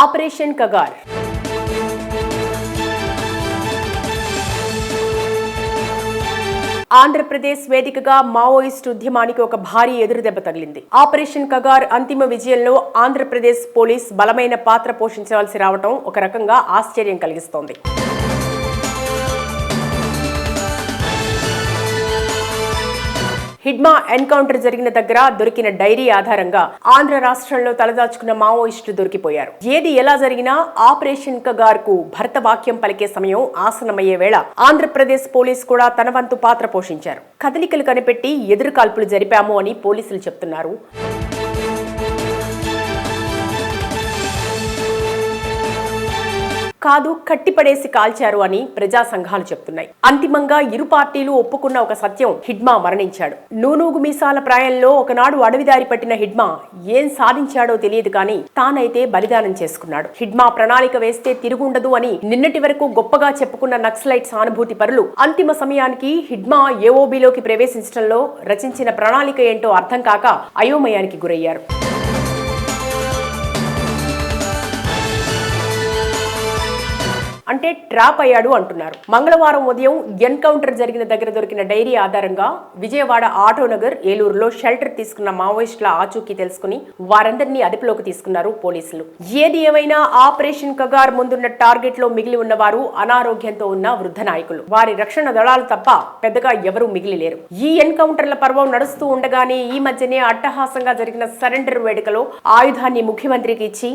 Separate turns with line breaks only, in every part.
Operation Kagar. Andhra Pradesh వేదికగా Maoist ఉద్యమానికి ఒక భారీ ఎదురుదెబ్బ తగిలింది. ఆపరేషన్ కగార్ అంతిమ విజయంలో ఆంధ్రప్రదేశ్ పోలీస్ బలమైన పాత్ర పోషించవలసి రావడం ఒక రకంగా ఆశ్చర్యం కలిగిస్తోంది. హిడ్మా ఎన్కౌంటర్ జరిగిన దగ్గర దొరికిన డైరీ ఆధారంగా ఆంధ్ర రాష్ట్రంలో తలదాచుకున్న మావోయిస్టులు దొరికిపోయారు. ఏది ఎలా జరిగినా ఆపరేషన్ కగార్ కు భరత వాక్యం పలికే సమయం ఆసనమయ్యే వేళ ఆంధ్రప్రదేశ్ పోలీసు కూడా తన వంతు పాత్ర పోషించారు. కదలికలు కనిపెట్టి ఎదురు కాల్పులు జరిపాము అని పోలీసులు చెప్తున్నారు. కాదు, కట్టిపడేసి కాల్చారు అని ప్రజా సంఘాలు చెప్తున్నాయి. అంతిమంగా ఇరు పార్టీలు ఒప్పుకున్న ఒక సత్యం, హిడ్మా మరణించాడు. నూనూగు మీసాల ప్రాయంలో ఒకనాడు అడవిదారి పట్టిన హిడ్మా ఏం సాధించాడో తెలియదు కానీ తానైతే బలిదానం చేసుకున్నాడు. హిడ్మా ప్రణాళిక వేస్తే తిరుగుండదు అని నిన్నటి వరకు గొప్పగా చెప్పుకున్న నక్సలైట్ సానుభూతి పరులు అంతిమ సమయానికి హిడ్మా ఏఓబీలోకి ప్రవేశించడంలో రచించిన ప్రణాళిక ఏంటో అర్థం కాక అయోమయానికి గురయ్యారు. అంటే ట్రాప్ అయ్యాడు అంటున్నారు. మంగళవారం ఉదయం ఎన్కౌంటర్ జరిగిన దగ్గర దొరికిన డైరీ ఆధారంగా విజయవాడ ఆటోనగర్, ఏలూరులో షెల్టర్ తీసుకున్న మావోయిస్టుల ఆచూకీ తెలుసుకుని వారందరినీ అదుపులోకి తీసుకున్నారు పోలీసులు. ఏది ఏమైనా ఆపరేషన్ కగార్ ముందున్న టార్గెట్ లో మిగిలి ఉన్నవారు అనారోగ్యంతో ఉన్న వృద్ధ నాయకులు. వారి రక్షణ దళాలు తప్ప పెద్దగా ఎవరూ మిగిలిలేరు. ఈ ఎన్కౌంటర్ల పర్వం నడుస్తూ ఉండగానే ఈ మధ్యనే అట్టహాసంగా జరిగిన సరెండర్ వేడుకలో ఆయుధాన్ని ముఖ్యమంత్రికి ఇచ్చి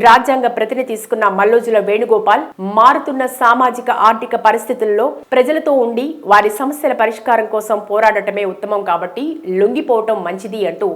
రాజ్యాంగ ప్రతిని తీసుకున్న మల్లోజుల వేణుగోపాల్ మారుతున్న సామాజిక ఆర్థిక పరిస్థితుల్లో ప్రజలతో ఉండి వారి సమస్యల పరిష్కారం కోసం పోరాడటమే ఉత్తమం కాబట్టి లొంగిపోవటం మంచిది అంటూ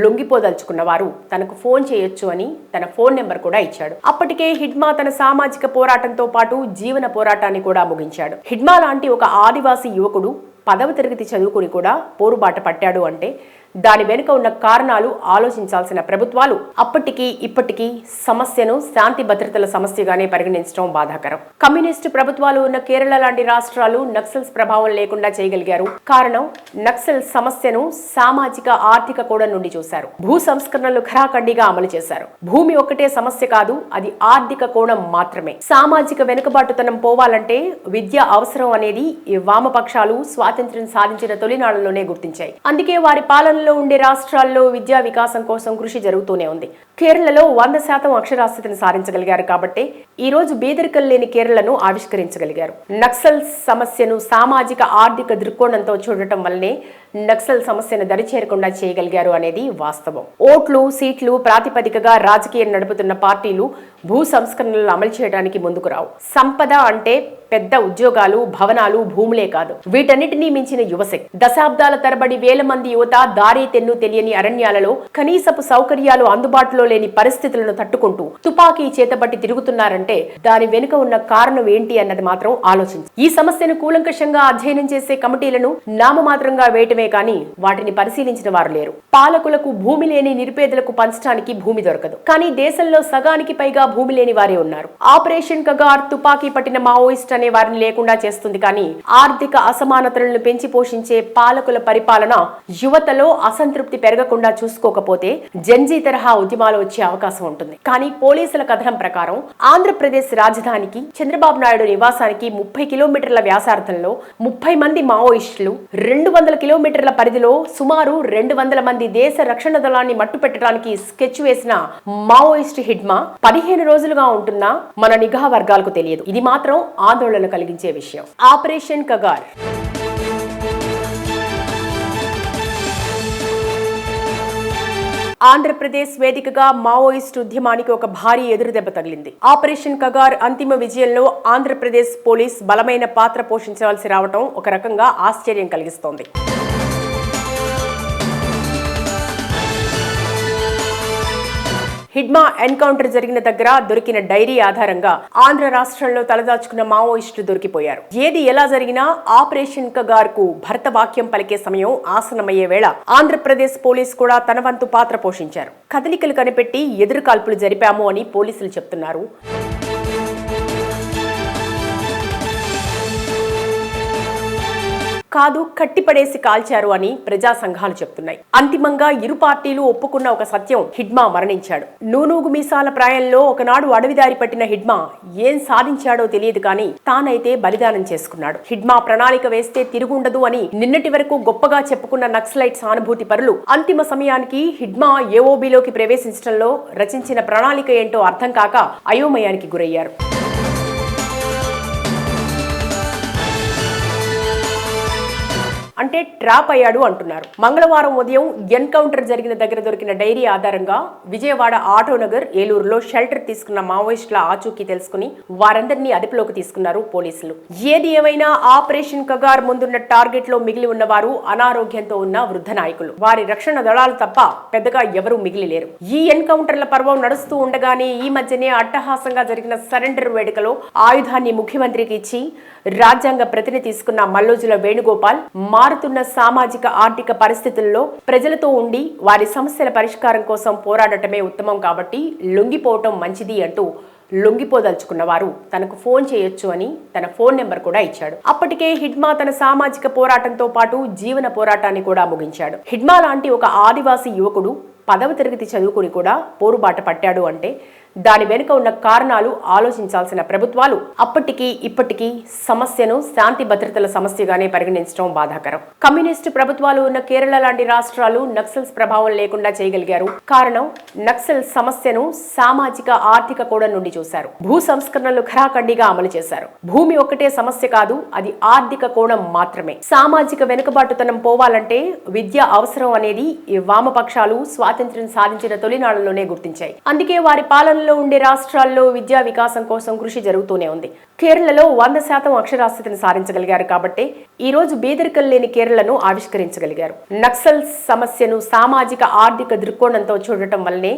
లొంగిపోదలుచుకున్న వారు తనకు ఫోన్ చేయొచ్చు అని తన ఫోన్ నెంబర్ కూడా ఇచ్చాడు. అప్పటికే హిడ్మా తన సామాజిక పోరాటంతో పాటు జీవన పోరాటాన్ని కూడా ముగించాడు. హిడ్మా లాంటి ఒక ఆదివాసీ యువకుడు 10వ తరగతి చదువుకుని కూడా పోరుబాట పట్టాడు అంటే దాని వెనుక ఉన్న కారణాలు ఆలోచించాల్సిన ప్రభుత్వాలు అప్పటికీ ఇప్పటికీ సమస్యను శాంతి భద్రతల సమస్యగానే పరిగణించడం బాధాకరం. కమ్యూనిస్టు ప్రభుత్వాలు ఉన్న కేరళ లాంటి రాష్ట్రాలు నక్సల్స్ ప్రభావం లేకుండా చేయగలిగారు. కారణం, నక్సల్ సమస్యను సామాజిక ఆర్థిక కోణం నుండి చూశారు. భూ సంస్కరణలు ఖరాఖండిగా అమలు చేశారు. భూమి ఒక్కటే సమస్య కాదు, అది ఆర్థిక కోణం మాత్రమే. సామాజిక వెనుకబాటుతనం పోవాలంటే విద్య అవసరం అనేది ఈ వామపక్షాలు స్వాతంత్ర్యం సాధించిన తొలినాళ్లలోనే గుర్తించాయి. అందుకే వారి పాలన ఉండే రాష్ట్రాల్లో విద్యా వికాసం కోసం కృషి జరుగుతూనే ఉంది. కేరళలో 100% అక్షరాస్యతను సాధించగలిగారు కాబట్టి ఈ రోజు బీదరికలు లేని కేరళను ఆవిష్కరించగలిగారు. నక్సల్ సమస్యను సామాజిక ఆర్థిక దృక్కోణంతో చూడటం వల్లనే నక్సల్ సమస్యను దరిచేరకుండా చేయగలిగారు అనేది వాస్తవం. ఓట్లు, సీట్లు ప్రాతిపదికగా రాజకీయం నడుపుతున్న పార్టీలు భూ సంస్కరణలు అమలు చేయడానికి ముందుకు రావు. సంపద అంటే పెద్ద ఉద్యోగాలు, భవనాలు, భూములే కాదు, వీటన్నిటినీ మించిన యువశక్తి. దశాబ్దాల తరబడి వేల మంది యువత దారి తెన్ను తెలియని అరణ్యాలలో కనీసపు సౌకర్యాలు అందుబాటులో లేని పరిస్థితులను తట్టుకుంటూ తుపాకీ చేతబట్టి తిరుగుతున్నారంటే దాని వెనుక ఉన్న కారణం ఏంటి అన్నది మాత్రం ఆలోచించి ఈ సమస్యను కూలంకషంగా అధ్యయనం చేసే కమిటీలను నామమాత్రంగా వేయటమే కానీ వాటిని పరిశీలించిన వారు లేరు. పాలకులకు భూమి లేని నిరుపేదలకు పంచడానికి భూమి దొరకదు, కానీ దేశంలో సగానికి పైగా భూమి లేని వారే ఉన్నారు. ఆపరేషన్ కగార్ తుపాకీ పట్టిన మావోయిస్ట్ అనే వారిని లేకుండా చేస్తుంది, కానీ ఆర్థిక అసమానతలను పెంచి పోషించే పాలకుల పరిపాలన యువతలో అసంతృప్తి పెరగకుండా చూసుకోకపోతే జెన్జీ తరహా ఉద్యమాలు వచ్చే అవకాశం ఉంటుంది. కానీ పోలీసుల కథనం ప్రకారం ఆంధ్రప్రదేశ్ రాజధానికి చంద్రబాబు నాయుడు నివాసానికి 30 కిలోమీటర్ల వ్యాసార్థంలో 30 మంది మావోయిస్టులు, 200 కిలోమీటర్ల పరిధిలో సుమారు 200 మంది దేశ రక్షణ దళాన్ని మట్టుపెట్టడానికి స్కెచ్ వేసిన మావోయిస్ట్ హిడ్మా 15 రోజులుగా ఉంటున్న మన నిఘా వర్గాలకు తెలియదు. ఇది మాత్రం ఆందోళన కలిగించే విషయం. ఆపరేషన్ కగార్. ఆంధ్రప్రదేశ్ వేదికగా మావోయిస్టు ఉద్యమానికి ఒక భారీ ఎదురుదెబ్బ తగిలింది. ఆపరేషన్ కగార్ అంతిమ విజయంలో ఆంధ్రప్రదేశ్ పోలీస్ బలమైన పాత్ర పోషించవలసి రావడం ఒక రకంగా ఆశ్చర్యం కలిగిస్తోంది. హిడ్మా ఎన్కౌంటర్ జరిగిన దగ్గర దొరికిన డైరీ ఆధారంగా ఆంధ్ర రాష్ట్రంలో తలదాచుకున్న మావోయిస్టులు దొరికిపోయారు. ఏది ఎలా జరిగినా ఆపరేషన్ కగార్ కు భరత వాక్యం పలికే సమయం ఆసనమయ్యే వేళ ఆంధ్రప్రదేశ్ పోలీసు కూడా తన వంతు పాత్ర పోషించారు. కదలికలు కనిపెట్టి ఎదురు కాల్పులు జరిపాము అని పోలీసులు చెప్తున్నారు. కాదు కట్టిపడేసి కాల్చారు అని ప్రజా సంఘాలు చెప్తున్నాయి. అంతిమంగా ఇరు పార్టీలు ఒప్పుకున్న ఒక సత్యం, హిడ్మా మరణించాడు. నూనూగు మీసాల ప్రాయంలో ఒకనాడు అడవిదారి పట్టిన హిడ్మా ఏం సాధించాడో తెలియదు కానీ తానైతే బలిదానం చేసుకున్నాడు. హిడ్మా ప్రణాళిక వేస్తే తిరుగుండదు అని నిన్నటి వరకు గొప్పగా చెప్పుకున్న నక్సలైట్ సానుభూతి పరులు అంతిమ సమయానికి హిడ్మా ఏఓబీలోకి ప్రవేశించడంలో రచించిన ప్రణాళిక ఏంటో అర్థం కాక అయోమయానికి గురయ్యారు. అంటే ట్రాప్ అయ్యాడు అంటున్నారు. మంగళవారం ఉదయం ఎన్కౌంటర్ జరిగిన దగ్గర దొరికిన డైరీ ఆధారంగా విజయవాడ ఆటోనగర్ ఏలూరులో షెల్టర్ తీసుకున్న మావోయిస్టుల ఆచూకీ తెలుసుకుని వారందరినీ అదుపులోకి తీసుకున్నారు పోలీసులు. ఏది ఏమైనా ఆపరేషన్ కగార్ ముందున్న టార్గెట్ లో మిగిలి ఉన్నవారు అనారోగ్యంతో ఉన్న వృద్ధ నాయకులు. వారి రక్షణ దళాలు తప్ప పెద్దగా ఎవరూ మిగిలిలేరు. ఈ ఎన్కౌంటర్ల పర్వం నడుస్తూ ఉండగానే ఈ మధ్యనే అట్టహాసంగా జరిగిన సరెండర్ వేడుకలో ఆయుధాన్ని ముఖ్యమంత్రికి ఇచ్చి రాజ్యాంగ ప్రతిని తీసుకున్న మల్లోజుల వేణుగోపాల్ మారుతున్న సామాజిక ఆర్థిక పరిస్థితుల్లో ప్రజలతో ఉండి వారి సమస్యల పరిష్కారం కోసం పోరాడటమే ఉత్తమం కాబట్టి లొంగిపోవటం మంచిది అంటూ లొంగిపోదలుచుకున్న వారు తనకు ఫోన్ చేయొచ్చు అని తన ఫోన్ నెంబర్ కూడా ఇచ్చాడు. అప్పటికే హిడ్మా తన సామాజిక పోరాటంతో పాటు జీవన పోరాటాన్ని కూడా ముగించాడు. హిడ్మా లాంటి ఒక ఆదివాసీ యువకుడు 10వ తరగతి చదువుకుని కూడా పోరుబాట పట్టాడు అంటే దాని వెనుక ఉన్న కారణాలు ఆలోచించాల్సిన ప్రభుత్వాలు అప్పటికీ ఇప్పటికీ సమస్యను శాంతి భద్రతల సమస్యగానే పరిగణించడం బాధాకరం. కమ్యూనిస్టు ప్రభుత్వాలు ఉన్న కేరళ లాంటి రాష్ట్రాలు నక్సల్స్ ప్రభావం లేకుండా చేయగలిగారు. కారణం నక్సల్ సమస్యను సామాజిక ఆర్థిక కోణం నుండి చూశారు. భూ సంస్కరణలు ఖరాఖండిగా అమలు చేశారు. భూమి ఒక్కటే సమస్య కాదు, అది ఆర్థిక కోణం మాత్రమే. సామాజిక వెనుకబాటుతనం పోవాలంటే విద్య అవసరం అనేది ఈ వామపక్షాలు స్వాతంత్ర్యం సాధించిన తొలినాళ్లలోనే గుర్తించాయి. అందుకే వారి పాలన ఉండే రాష్ట్రాల్లో విద్యా వికాసం కోసం కృషి జరుగుతూనే ఉంది. కేరళలో 100% అక్షరాస్యతను సాధించగలిగారు కాబట్టి ఈ రోజు బేదరికలు లేని కేరళను ఆవిష్కరించగలిగారు. నక్సల్ సమస్యను సామాజిక ఆర్థిక దృక్కోణంతో చూడటం వల్లనే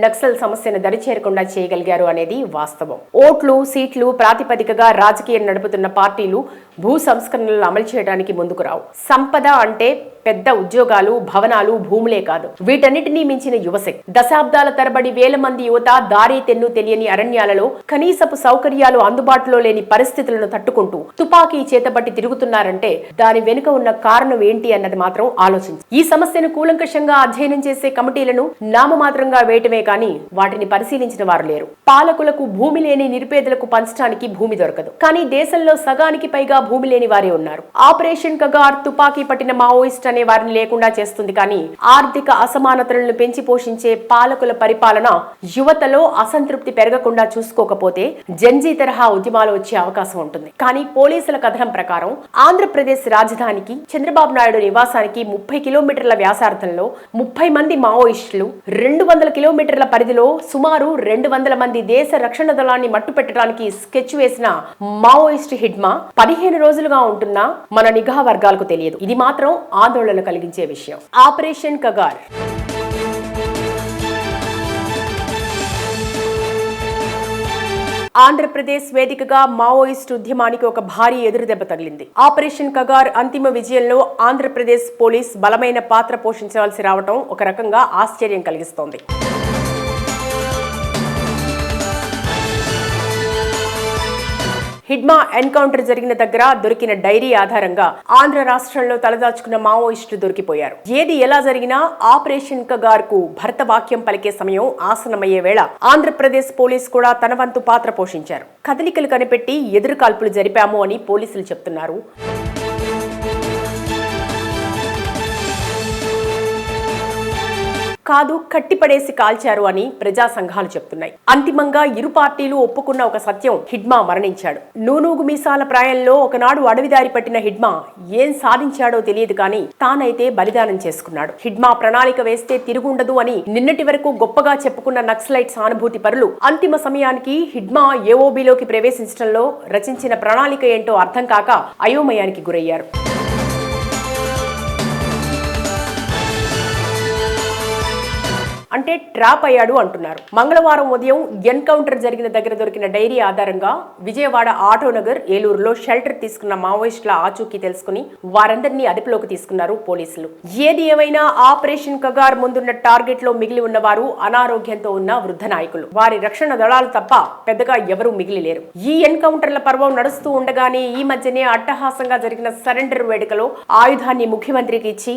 నక్సల్ సమస్యను దరిచేరకుండా చేయగలిగారు అనేది వాస్తవం. ఓట్లు సీట్లు ప్రాతిపదికగా రాజకీయం నడుపుతున్న పార్టీలు భూ సంస్కరణలు అమలు చేయడానికి ముందుకు రావు. సంపద అంటే పెద్ద ఉద్యోగాలు, భవనాలు, భూములే కాదు, వీటన్నిటినీ మించిన యువశక్తి. దశాబ్దాల తరబడి వేల మంది యువత దారి తెన్ను తెలియని అరణ్యాలలో కనీసపు సౌకర్యాలు అందుబాటులో లేని పరిస్థితులను తట్టుకుంటూ తుపాకీ చేతబట్టి తిరుగుతున్నారంటే దాని వెనుక ఉన్న కారణం ఏంటి అన్నది మాత్రం ఆలోచించి ఈ సమస్యను కూలంకషంగా అధ్యయనం చేసే కమిటీలను నామమాత్రంగా వేయటమే కానీ వాటిని పరిశీలించిన వారు లేరు. పాలకులకు భూమి లేని నిరుపేదలకు పంచడానికి భూమి దొరకదు, కానీ దేశంలో సగానికి పైగా భూమి లేని వారే ఉన్నారు. ఆపరేషన్ కగార్ తుపాకీ పట్టిన మావోయిస్ట్ అనే వారిని లేకుండా చేస్తుంది, కానీ ఆర్థిక అసమానతలను పెంచి పోషించే పాలకుల పరిపాలన యువతలో అసంతృప్తి పెరగకుండా చూసుకోకపోతే జంజీ తరహా ఉద్యమాలు వచ్చే అవకాశం ఉంటుంది. కానీ పోలీసుల కథనం ప్రకారం ఆంధ్రప్రదేశ్ రాజధానికి చంద్రబాబు నాయుడు నివాసానికి 30 కిలోమీటర్ల వ్యాసార్థంలో 30 మంది మావోయిస్టులు, 200 కిలోమీటర్ల పరిధిలో సుమారు 200 మంది దేశ రక్షణ దళాన్ని మట్టుపెట్టడానికి స్కెచ్ వేసిన మావోయిస్ట్ హిడ్మా 15 రోజులుగా ఉంటున్న మన నిఘా వర్గాలకు తెలియదు. ఇది మాత్రం ఆందోళన కలిగించే విషయం. ఆపరేషన్ కగార్ ఆంధ్రప్రదేశ్ వేదికగా మావోయిస్టు ఉద్యమానికి ఒక భారీ ఎదురుదెబ్బ తగిలింది. ఆపరేషన్ కగార్ అంతిమ విజయంలో ఆంధ్రప్రదేశ్ పోలీస్ బలమైన పాత్ర పోషించవలసి రావటం ఒక రకంగా ఆశ్చర్యం కలిగిస్తోంది. హిడ్మా ఎన్కౌంటర్ జరిగిన దగ్గర దొరికిన డైరీ ఆధారంగా ఆంధ్ర రాష్ట్రంలో తలదాచుకున్న మావోయిస్టులు దొరికిపోయారు. ఏది ఎలా జరిగినా ఆపరేషన్ కగార్ కు భరత వాక్యం పలికే సమయం ఆసనమయ్యే వేళ ఆంధ్రప్రదేశ్ పోలీసు కూడా తన వంతు పాత్ర పోషించారు. కదలికలు కనిపెట్టి ఎదురు కాల్పులు జరిపాము అని పోలీసులు చెప్తున్నారు. కాదు కట్టిపడేసి కాల్చారు అని ప్రజా సంఘాలు చెప్తున్నాయి. అంతిమంగా ఇరు పార్టీలు ఒప్పుకున్న ఒక సత్యం, హిడ్మా మరణించాడు. నూనూగు మీసాల ప్రాయంలో ఒకనాడు అడవిదారి పట్టిన హిడ్మా ఏం సాధించాడో తెలియదు కానీ తానైతే బలిదానం చేసుకున్నాడు. హిడ్మా ప్రణాళిక వేస్తే తిరుగుండదు అని నిన్నటి వరకు గొప్పగా చెప్పుకున్న నక్సలైట్ సానుభూతి పరులు అంతిమ సమయానికి హిడ్మా ఏఓబీలోకి ప్రవేశించడంలో రచించిన ప్రణాళిక ఏంటో అర్థం కాక అయోమయానికి గురయ్యారు. అంటే ట్రాప్ అయ్యాడు అంటున్నారు. మంగళవారం ఉదయం ఎన్కౌంటర్ జరిగిన దగ్గర దొరికిన డైరీ ఆధారంగా విజయవాడ ఆటోనగర్ ఏలూరులో షెల్టర్ తీసుకున్న మావోయిస్టుల ఆచూకీ తెలుసుకుని వారందరినీ అదుపులోకి తీసుకున్నారు పోలీసులు. ఏది ఏమైనా ఆపరేషన్ కగార్ ముందున్న టార్గెట్ లో మిగిలి ఉన్నవారు అనారోగ్యంతో ఉన్న వృద్ధ నాయకులు. వారి రక్షణ దళాలు తప్ప పెద్దగా ఎవరూ మిగిలి లేరు. ఈ ఎన్కౌంటర్ల పర్వం నడుస్తూ ఉండగానే ఈ మధ్యనే అట్టహాసంగా జరిగిన సరెండర్ వేడుకలో ఆయుధాన్ని ముఖ్యమంత్రికి ఇచ్చి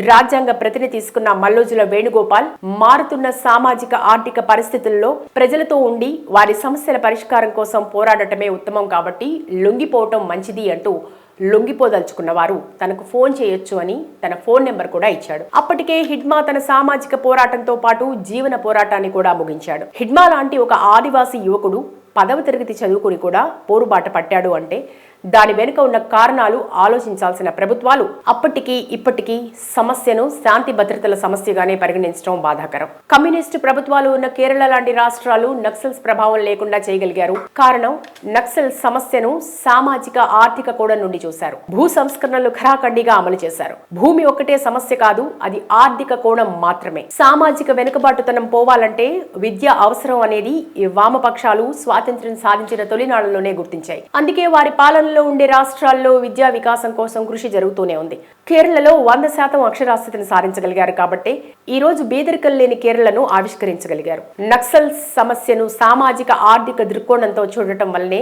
రాజ్యాంగ ప్రతిని తీసుకున్న మల్లోజుల వేణుగోపాల్ మారుతున్న సామాజిక ఆర్థిక పరిస్థితుల్లో ప్రజలతో ఉండి వారి సమస్యల పరిష్కారం కోసం పోరాడటమే ఉత్తమం కాబట్టి లొంగిపోవటం మంచిది అంటూ లొంగిపోదలుచుకున్న వారు తనకు ఫోన్ చేయొచ్చు అని తన ఫోన్ నెంబర్ కూడా ఇచ్చాడు. అప్పటికే హిడ్మా తన సామాజిక పోరాటంతో పాటు జీవన పోరాటాన్ని కూడా ముగించాడు. హిడ్మా లాంటి ఒక ఆదివాసీ యువకుడు 10వ తరగతి చదువుకుని కూడా పోరుబాట పట్టాడు అంటే దాని వెనుక ఉన్న కారణాలు ఆలోచించాల్సిన ప్రభుత్వాలు అప్పటికీ ఇప్పటికీ సమస్యను శాంతి భద్రతల సమస్యగానే పరిగణించడం బాధాకరం. కమ్యూనిస్టు ప్రభుత్వాలు ఉన్న కేరళ లాంటి రాష్ట్రాలు నక్సల్స్ ప్రభావం లేకుండా చేయగలిగారు. కారణం నక్సల్ సమస్యను సామాజిక ఆర్థిక కోణం నుండి చూశారు. భూ సంస్కరణలు ఖరాఖండిగా అమలు చేశారు. భూమి ఒక్కటే సమస్య కాదు, అది ఆర్థిక కోణం మాత్రమే. సామాజిక వెనుకబాటుతనం పోవాలంటే విద్య అవసరం అనేది ఈ వామపక్షాలు స్వాతంత్ర్యం సాధించిన తొలినాళ్లలోనే గుర్తించాయి. అందుకే వారి పాలన ఉండే రాష్ట్రాల్లో విద్యా వికాసం కోసం కృషి జరుగుతూనే ఉంది. కేరళలో 100% అక్షరాస్యతను సాధించగలిగారు కాబట్టి ఈ రోజు బేదరికం లేని కేరళను ఆవిష్కరించగలిగారు. నక్సల్ సమస్యను సామాజిక ఆర్థిక దృక్కోణంతో చూడటం వల్లనే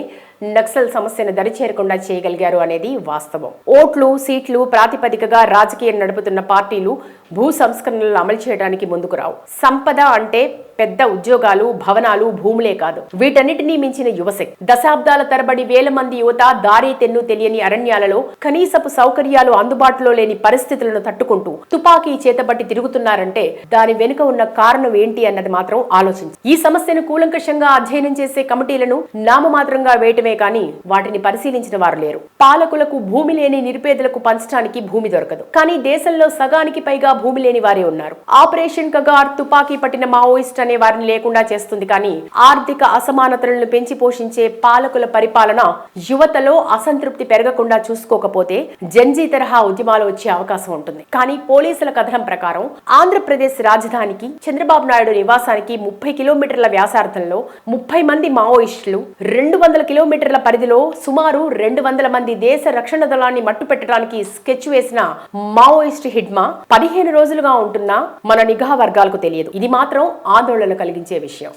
నక్సల్ సమస్యను దరిచేరకుండా చేయగలిగారు అనేది వాస్తవం. ఓట్లు సీట్లు ప్రాతిపదికగా రాజకీయం నడుపుతున్న పార్టీలు భూ సంస్కరణలు అమలు చేయడానికి ముందుకు రావు. సంపద అంటే పెద్ద ఉద్యోగాలు, భవనాలు, భూములే కాదు, వీటన్నిటినీ మించిన యువశక్తి. దశాబ్దాల తరబడి వేల మంది యువత దారి తెన్ను తెలియని అరణ్యాలలో కనీసపు సౌకర్యాలు అందుబాటులో లేని పరిస్థితులను తట్టుకుంటూ తుపాకీ చేతబట్టి తిరుగుతున్నారంటే దాని వెనుక ఉన్న కారణం ఏంటి అన్నది మాత్రం ఆలోచించి ఈ సమస్యను కూలంకషంగా అధ్యయనం చేసే కమిటీలను నామమాత్రంగా వేయటమే కానీ వాటిని పరిశీలించిన వారు లేరు. పాలకులకు భూమి లేని నిరుపేదలకు పంచడానికి భూమి దొరకదు, కానీ దేశంలో సగానికి పైగా భూమి లేని వారే ఉన్నారు. ఆపరేషన్ కగార్ తుపాకీ పట్టిన మావోయిస్ట్ అనే వారిని లేకుండా చేస్తుంది, కానీ ఆర్థిక అసమానతలను పెంచి పోషించే పాలకుల పరిపాలన యువతలో అసంతృప్తి పెరగకుండా చూసుకోకపోతే జంజీ తరహా ఉద్యమాలు వచ్చే అవకాశం ఉంటుంది. కానీ పోలీసుల కథనం ప్రకారం ఆంధ్రప్రదేశ్ రాజధానికి చంద్రబాబు నాయుడు నివాసానికి 30 కిలోమీటర్ల వ్యాసార్థంలో 30 మంది మావోయిస్టులు, 200 కిలోమీటర్ల పరిధిలో సుమారు 200 మంది దేశ రక్షణ దళాన్ని మట్టుపెట్టడానికి స్కెచ్ వేసిన మావోయిస్ట్ హిడ్మా 15 రోజులుగా ఉంటున్నా మన నిఘా వర్గాలకు తెలియదు. ఇది మాత్రం ఆందోళన కలిగించే విషయం.